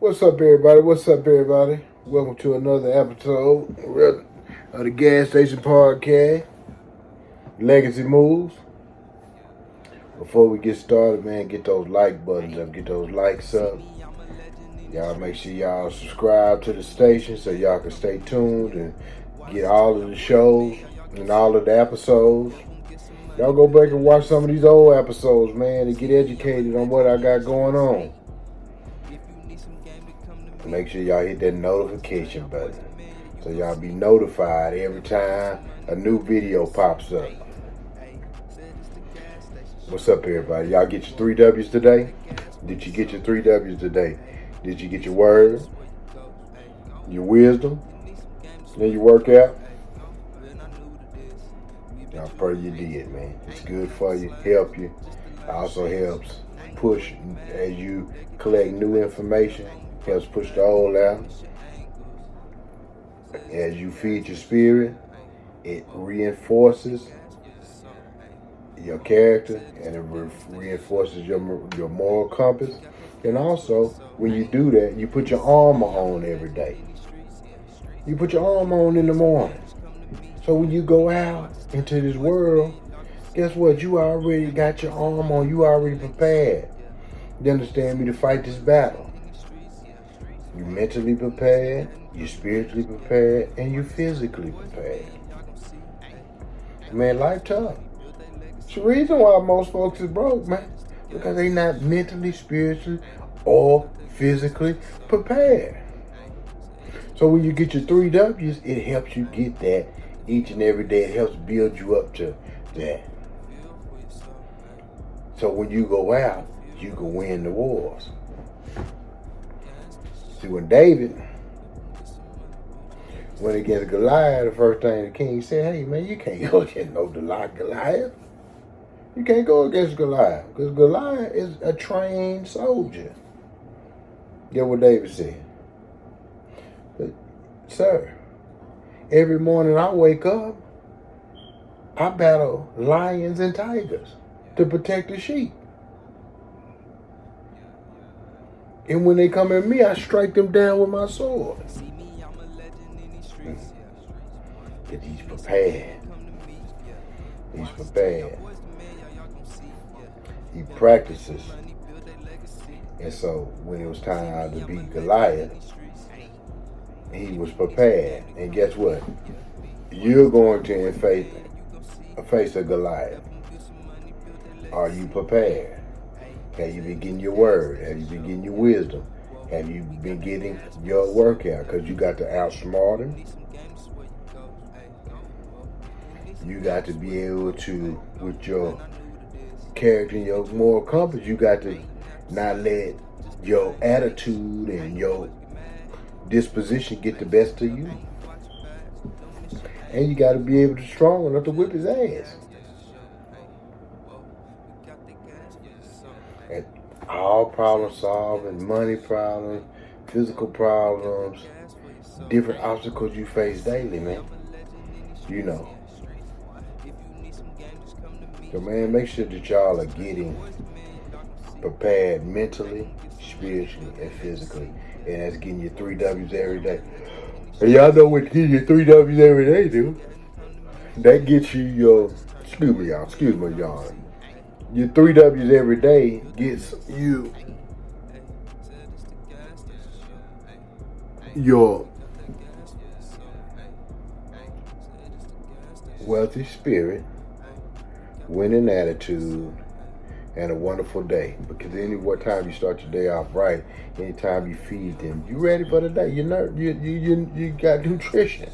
What's up, everybody? What's up, everybody? Welcome to another episode of the Gas Station Podcast, Legacy Moves. Before we get started, man, get those like buttons up, get those likes up. Y'all make sure y'all subscribe to the station so y'all can stay tuned and get all of the shows and all of the episodes. Y'all go back and watch some of these old episodes, man, and get educated on what I got going on. Make sure y'all hit that notification button so y'all be notified every time a new video pops up. What's up, everybody? Y'all get your 3 W's today? Did you get your 3 W's today? Did you get your word, your wisdom, and your workout? I pray you did, man. It's good for you, help you. Also helps push as you collect new information. Helps push the old out. As you feed your spirit, it reinforces your character and it reinforces your moral compass. And also, when you do that, you put your armor on every day. You put your armor on in the morning. So when you go out into this world, guess what? You already got your armor on. You already prepared. You understand me, to fight this battle. You're mentally prepared, you're spiritually prepared, and you're physically prepared. Man, life tough. It's the reason why most folks is broke, man. Because they not mentally, spiritually, or physically prepared. So when you get your 3 W's, it helps you get that each and every day. It helps build you up to that. So when you go out, you can win the wars. See, when David went against Goliath, the first thing the king said, hey, man, you can't go against no Goliath. You can't go against Goliath because Goliath is a trained soldier. Get what David said. But, sir, every morning I wake up, I battle lions and tigers to protect the sheep. And when they come at me, I strike them down with my sword. But he's prepared. He's prepared. He practices. And so when it was time to beat Goliath, he was prepared. And guess what? You're going to face a Goliath. Are you prepared? Have you been getting your word? Have you been getting your wisdom? Have you been getting your workout? Because you got to outsmart him. You got to be able to, with your character and your moral compass, you got to not let your attitude and your disposition get the best of you. And you got to be able to strong enough to whip his ass. And all problem solving, money problems, physical problems, different obstacles you face daily, man. You know. So, man, make sure that y'all are getting prepared mentally, spiritually, and physically. And that's getting your 3 W's every day. And y'all know what getting your 3 W's every day do. That gets you your, excuse me, y'all. Your 3 W's every day gets you your wealthy spirit, winning attitude, and a wonderful day. Because any what time you start your day off right, anytime you feed them, you ready for the day. You got nutrition.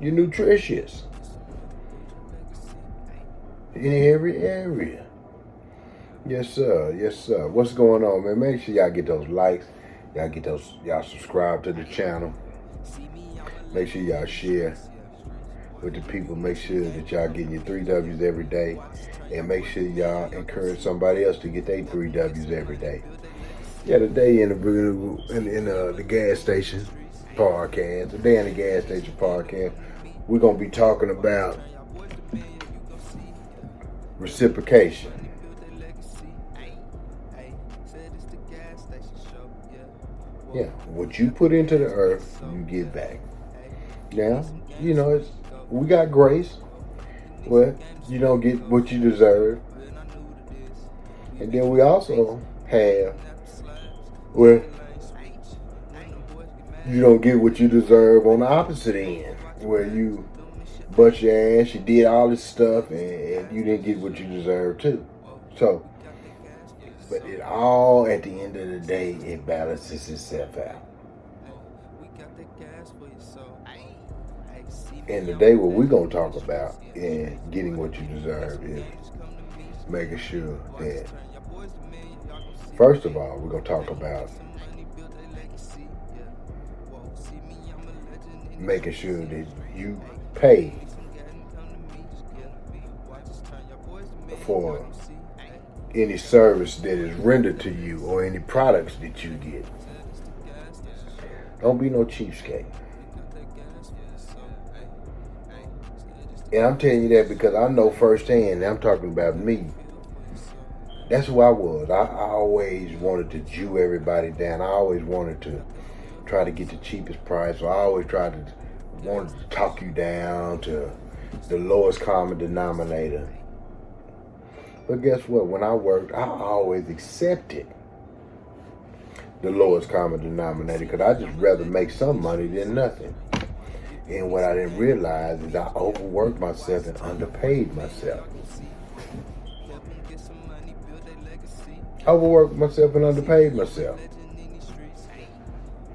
You're nutritious in every area. Yes, sir. Yes, sir. What's going on, man? Make sure y'all get those likes. Y'all subscribe to the channel. Make sure y'all share with the people. Make sure that y'all getting your 3 W's every day. And make sure y'all encourage somebody else to get their 3 W's every day. Yeah, today in the gas station podcast, today in the gas station podcast, we're going to be talking about reciprocation. Yeah, what you put into the earth, you get back. Now, we got grace. Well, you don't get what you deserve. And then we also have where you don't get what you deserve on the opposite end, where you bust your ass, you did all this stuff, and you didn't get what you deserve too. So, but it all, at the end of the day, it balances itself out. And today, what we're going to talk about in getting what you deserve is making sure that, first of all, we're going to talk about making sure that you pay for any service that is rendered to you or any products that you get. Don't be no cheapskate. And I'm telling you that because I know firsthand, I'm talking about me. That's who I was. I always wanted to Jew everybody down. I always wanted to try to get the cheapest price. So I always wanted to talk you down to the lowest common denominator. But guess what? When I worked, I always accepted the lowest common denominator because I just rather make some money than nothing. And what I didn't realize is I overworked myself and underpaid myself. Overworked myself and underpaid myself.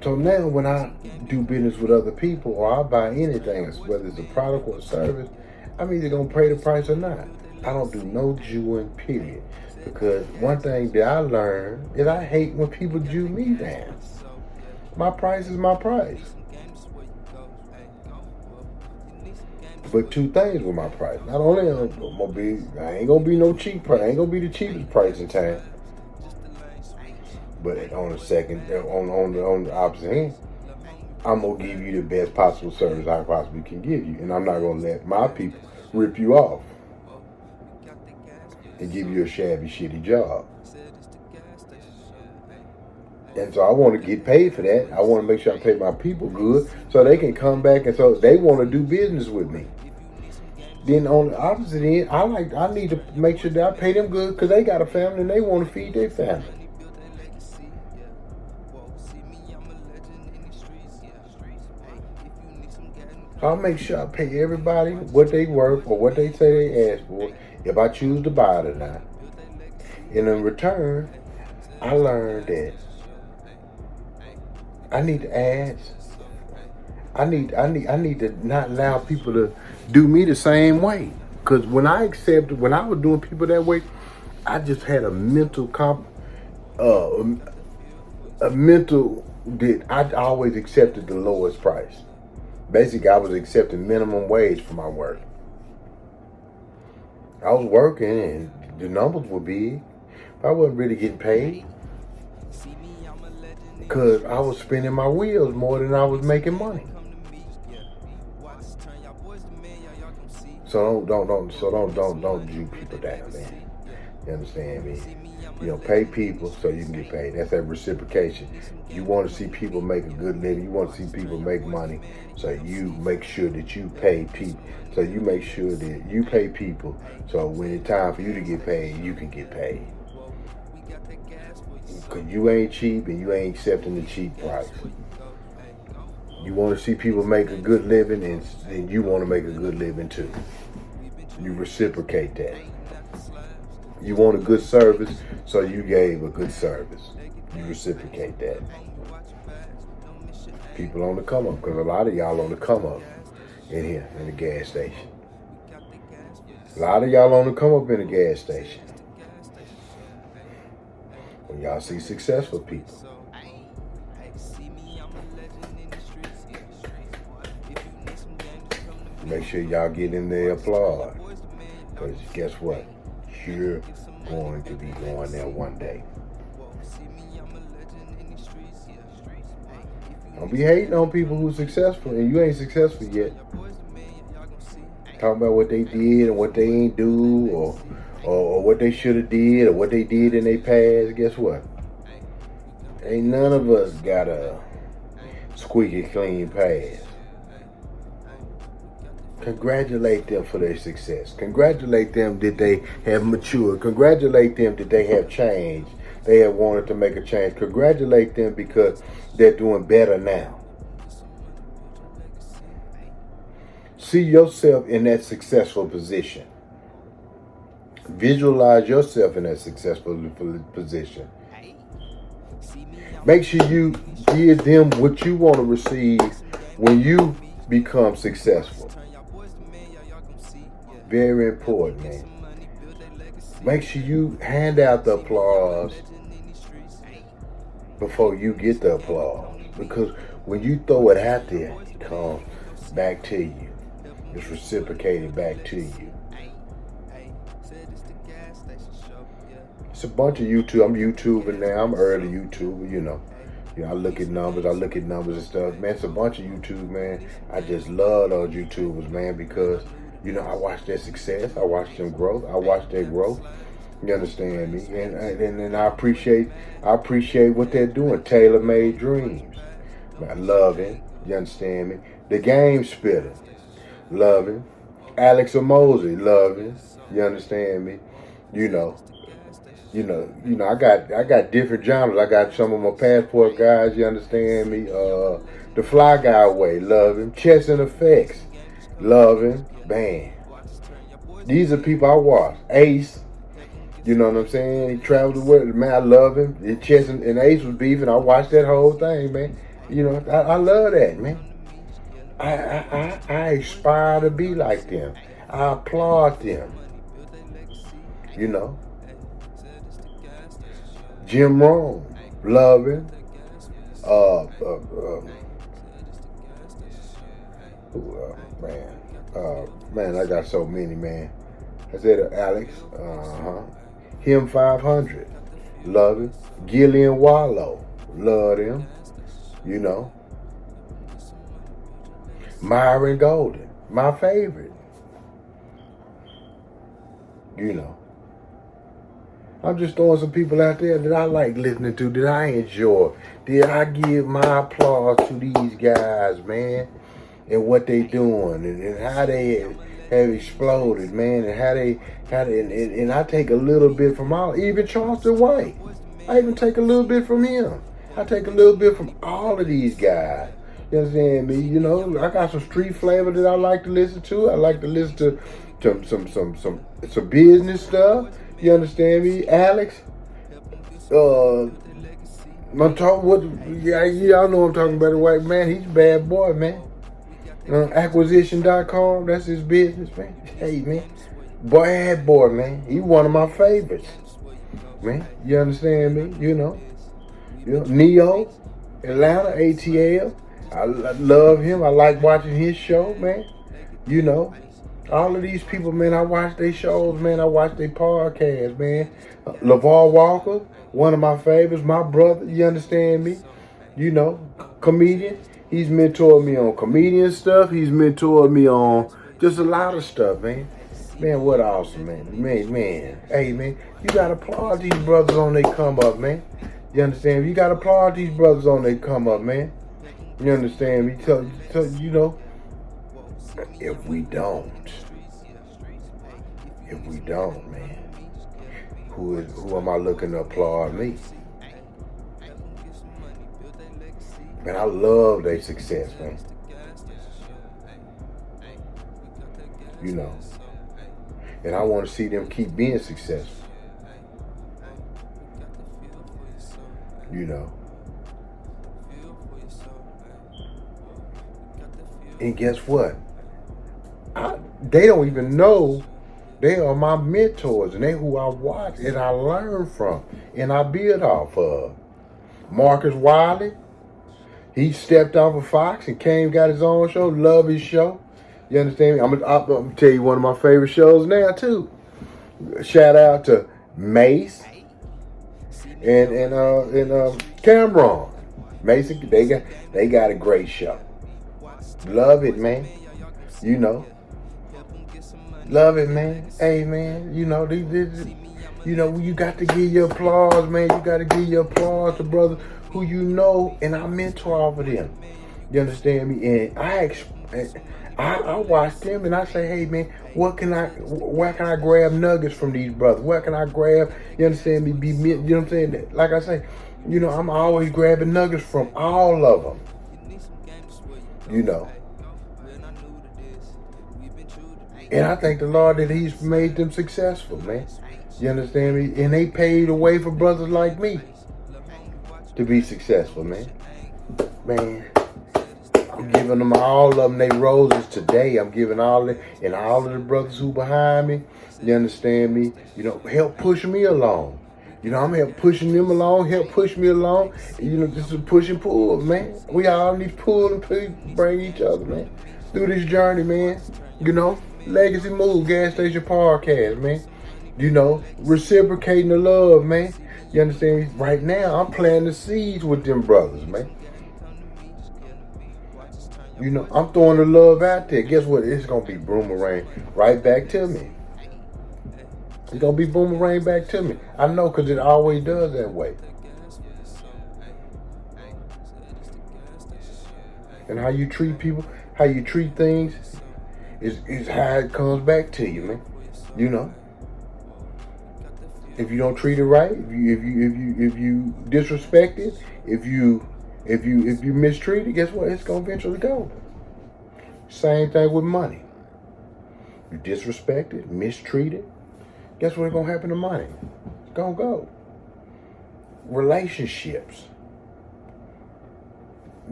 So now when I do business with other people or I buy anything, whether it's a product or a service, I'm either going to pay the price or not. I don't do no Jewing, period. Because one thing that I learned is I hate when people Jew me down. My price is my price. But two things with my price. Not only I ain't gonna be no cheap price. I ain't gonna be the cheapest price in town. But on the opposite hand, I'm gonna give you the best possible service I possibly can give you, and I'm not gonna let my people rip you off and give you a shabby, shitty job. And so I want to get paid for that. I want to make sure I pay my people good so they can come back and so they want to do business with me. Then on the opposite end, I need to make sure that I pay them good because they got a family and they want to feed their family. So I'll make sure I pay everybody what they worth or what they say they ask for if I choose to buy it or not. And in return, I learned that I need to ask. I need to not allow people to do me the same way. Because when I was doing people that way, I just had a mental that I always accepted the lowest price. Basically, I was accepting minimum wage for my work. I was working and the numbers were big, but I wasn't really getting paid because I was spinning my wheels more than I was making money. So don't Jew people down, man. You understand me? Pay people so you can get paid. That's that reciprocation. You want to see people make a good living. You want to see people make money. So you make sure that you pay people. So you make sure that you pay people. So when it's time for you to get paid, you can get paid. Because you ain't cheap and you ain't accepting the cheap price. You want to see people make a good living and then you want to make a good living too. You reciprocate that. You want a good service, so you gave a good service. You reciprocate that. People on the come up, because a lot of y'all on the come up in here, in the gas station. A lot of y'all on the come up in the gas station. When y'all see successful people. Make sure y'all get in there applaud. Because guess what? You're going to be going there one day. Don't be hating on people who are successful and you ain't successful yet. Talking about what they did and what they ain't do or what they should have did or what they did in their past. Guess what? Ain't none of us got a squeaky clean past. Congratulate them for their success. Congratulate them that they have matured. Congratulate them that they have changed. They have wanted to make a change. Congratulate them because they're doing better now. See yourself in that successful position. Visualize yourself in that successful position. Make sure you give them what you want to receive when you become successful. Very important, man. Make sure you hand out the applause before you get the applause. Because when you throw it out there, it comes back to you. It's reciprocated back to you. It's a bunch of YouTube. I'm YouTubing now. I'm early YouTuber, you know. I look at numbers and stuff. Man, it's a bunch of YouTube, man. I just love those YouTubers, man, because, I watch their success. I watch them growth. I watch their growth. You understand me? And I appreciate what they're doing. Tailor-made dreams. I love it. You understand me? The Game Spitter. Love him. Alex Mosey. Love him. You understand me? I got different genres. I got some of my passport guys, you understand me? The Fly Guy Way, love him. Chess and Effects, love him. Bam. These are people I watch. Ace, you know what I'm saying? He traveled the world, man, I love him. The Chess and Ace was beefing. I watched that whole thing, man. I love that, man. I aspire to be like them. I applaud them. Jim Rome, love him. Man, I got so many, man. I said Alex, him 500, love him. Gillian Wallow, love him. Myron Golden, my favorite. I'm just throwing some people out there that I like listening to, that I enjoy. That I give my applause to these guys, man, and what they doing, and how they have exploded, man, and and I take a little bit from even Charleston White. I even take a little bit from him. I take a little bit from all of these guys. You understand me? I got some street flavor that I like to listen to. I like to listen to some business stuff. You understand me, Alex? I'm talking y'all know I'm talking about the white man. He's a bad boy, man. Acquisition.com, that's his business, man. Hey, man, bad boy, man. He's one of my favorites, man. You understand me? Neo, Atlanta, ATL. I love him. I like watching his show, man. All of these people, man, I watch their shows, man. I watch their podcasts, man. LeVar Walker, one of my favorites. My brother, you understand me? Comedian. He's mentored me on comedian stuff. He's mentored me on just a lot of stuff, man. Man, what awesome, man. Man. Hey, man, you got to applaud these brothers on they come up, man. You understand me? You got to applaud these brothers on they come up, man. You understand me? So if we don't, man, who am I looking to applaud me? Man, I love their success, man. And I want to see them keep being successful. And guess what? They don't even know they are my mentors, and they who I watch and I learn from and I build off of. Marcus Wiley, he stepped off of Fox and got his own show. Love his show. You understand me? I'm gonna tell you one of my favorite shows now too. Shout out to Mace and Cameron. Mason, they got a great show. Love it, man. Love it, man. Hey, man, you got to give your applause, man. You got to give your applause to brothers who you know, and I mentor off of them. You understand me? And I watch them and I say, hey, man, where can I grab nuggets from these brothers? Where can I grab, you understand me, you know what I'm saying? Like I say, I'm always grabbing nuggets from all of them, you know. And I thank the Lord that He's made them successful, man. You understand me? And they paved the way for brothers like me to be successful, man. Man, I'm giving them all of them they roses today. I'm giving all of the brothers who behind me. You understand me? Help push me along. I'm help pushing them along. Help push me along. This is push and pull, man. We all need to pull and bring each other, man, through this journey, man. Legacy Move, Gas Station Podcast, man. Reciprocating the love, man. You understand me? Right now, I'm planting the seeds with them brothers, man. I'm throwing the love out there. Guess what? It's going to be boomerang right back to me. It's going to be boomerang back to me. I know, because it always does that way. And how you treat people, how you treat things, is how it comes back to you, man. If you don't treat it right, if you disrespect it, if you mistreat it, guess what? It's gonna eventually go. Same thing with money. You disrespect it, mistreat it, guess what's gonna happen to money? It's gonna go. Relationships,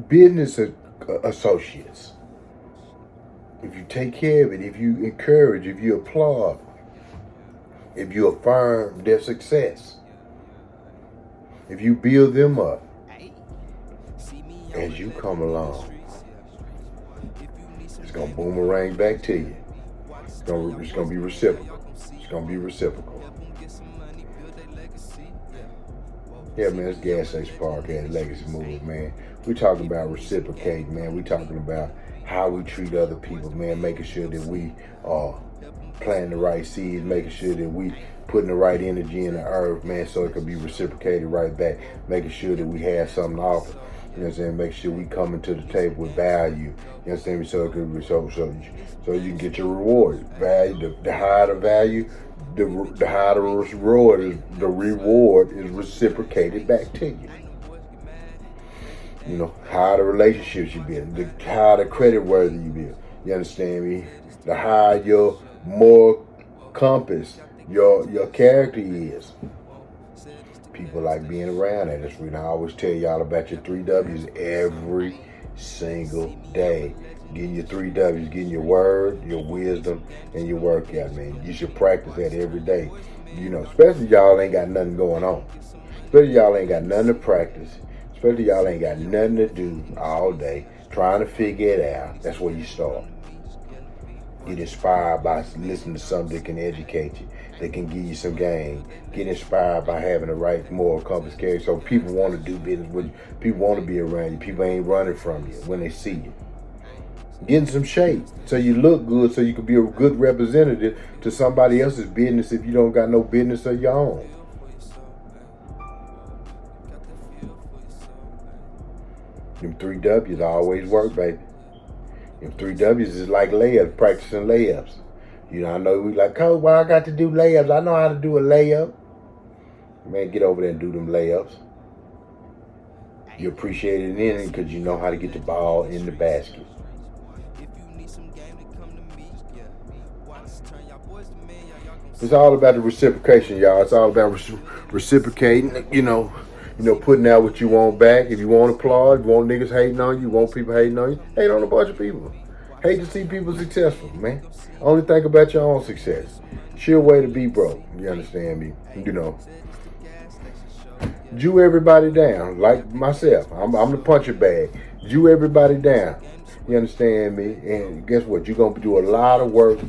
business associates. If you take care of it, if you encourage, if you applaud, if you affirm their success, if you build them up as you come along, it's going to boomerang back to you. It's going to be reciprocal. It's going to be reciprocal. Yeah, man, it's Gas Station Podcast, Legacy Move, man. We're talking about reciprocating, man. We're talking about how we treat other people, man, making sure that we are planting the right seeds, making sure that we putting the right energy in the earth, man, so it can be reciprocated right back, making sure that we have something to offer. You know what I'm saying? Make sure we coming to the table with value. You know what I'm saying? So it could be so you can get your reward. Value, the higher the value, the higher the reward is reciprocated back to you. How the relationships you build, how the credit worthy you build. You understand me? The higher your moral compass, your character is. People like being around that. That's when I always tell y'all about your 3 W's every single day. Getting your 3 W's, getting your word, your wisdom, and your workout, man. You should practice that every day. Especially y'all ain't got nothing going on. Especially y'all ain't got nothing to practice. Especially y'all ain't got nothing to do all day. Trying to figure it out. That's where you start. Get inspired by listening to something that can educate you, that can give you some game. Get inspired by having the right moral compass carry. So people want to do business with you. People want to be around you. People ain't running from you when they see you. Get in some shape so you look good, so you can be a good representative to somebody else's business if you don't got no business of your own. Them 3 W's always work, baby. Them 3 W's is like layups, practicing layups. I know we like, oh, well, I got to do layups. I know how to do a layup. Man, get over there and do them layups. You appreciate it in it because you know how to get the ball in the basket. It's all about the reciprocation, y'all. It's all about reciprocating, putting out what you want back. If you want applause, if you want niggas hating on you, want people hating on you, hate on a bunch of people. Hate to see people successful, man. Only think about your own success. Sure way to be broke. You understand me? Jew everybody down, like myself. I'm the puncher bag. Jew everybody down. You understand me? And guess what? You're gonna do a lot of work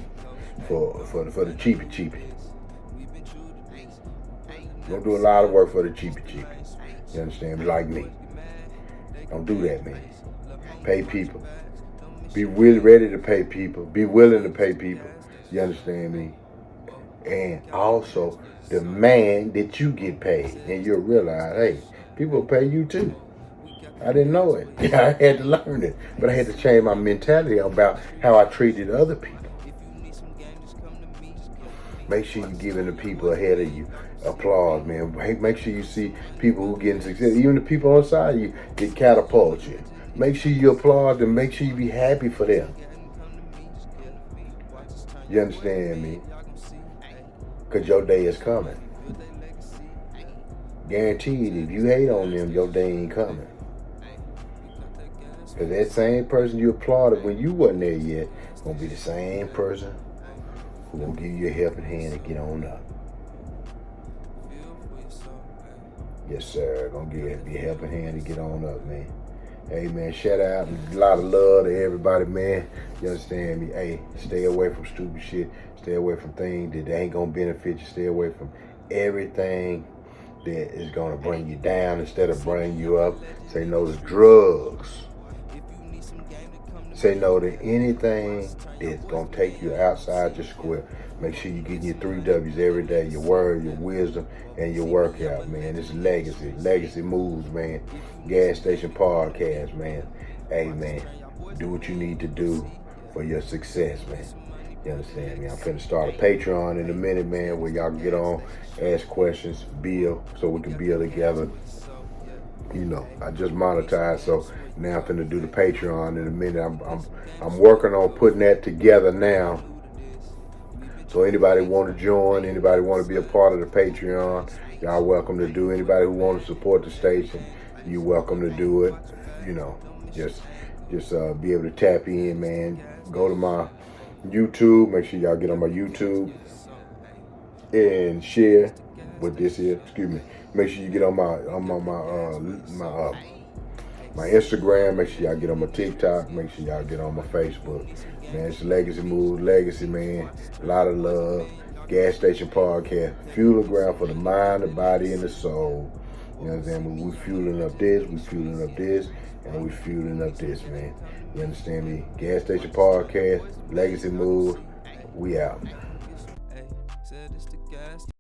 for the cheapy. You're gonna do a lot of work for the cheapy. You understand me? Like me. Don't do that, man. Pay people. Be really ready to pay people. Be willing to pay people. You understand me? And also demand that you get paid. And you'll realize, hey, people pay you too. I didn't know it. I had to learn it. But I had to change my mentality about how I treated other people. Make sure you're giving the people ahead of you applause, man. Make sure you see people who getting success. Even the people on the side of you get catapult you. Make sure you applaud them. Make sure you be happy for them. You understand me? Because your day is coming. Guaranteed, if you hate on them, your day ain't coming. Because that same person you applauded when you wasn't there yet gonna be the same person who gonna give you a helping hand to get on up. Yes, sir. Gonna be a helping hand to get on up, man. Hey, man, shout out and a lot of love to everybody, man. You understand me? Hey, stay away from stupid shit. Stay away from things that ain't gonna benefit you. Stay away from everything that is gonna bring you down instead of bring you up. Say no to drugs. Say no to anything that's gonna take you outside your square. Make sure you're getting your 3 W's every day: your word, your wisdom, and your workout, man. It's legacy. Legacy moves, man. Gas station podcast, man. Hey, man, do what you need to do for your success, man. You understand me? I'm finna start a Patreon in a minute, man, where y'all can get on, ask questions, build, so we can build together. You know, I just monetized, so now I'm finna do the Patreon in a minute. I'm working on putting that together now. So anybody want to join, anybody want to be a part of the Patreon, y'all welcome to do. Anybody who want to support the station, you welcome to do it. You know, just be able to tap in, man. Go to my YouTube. Make sure y'all get on my YouTube and share what this is. Excuse me. Make sure you get on my Instagram. Make sure y'all get on my TikTok. Make sure y'all get on my Facebook. Man, it's Legacy Moves, Legacy, man. A lot of love. Gas Station Podcast. Fueling ground for the mind, the body, and the soul. You know what I'm saying? We fueling up this, we fueling up this, and we fueling up this, man. You understand me? Gas Station Podcast, Legacy Moves. We out.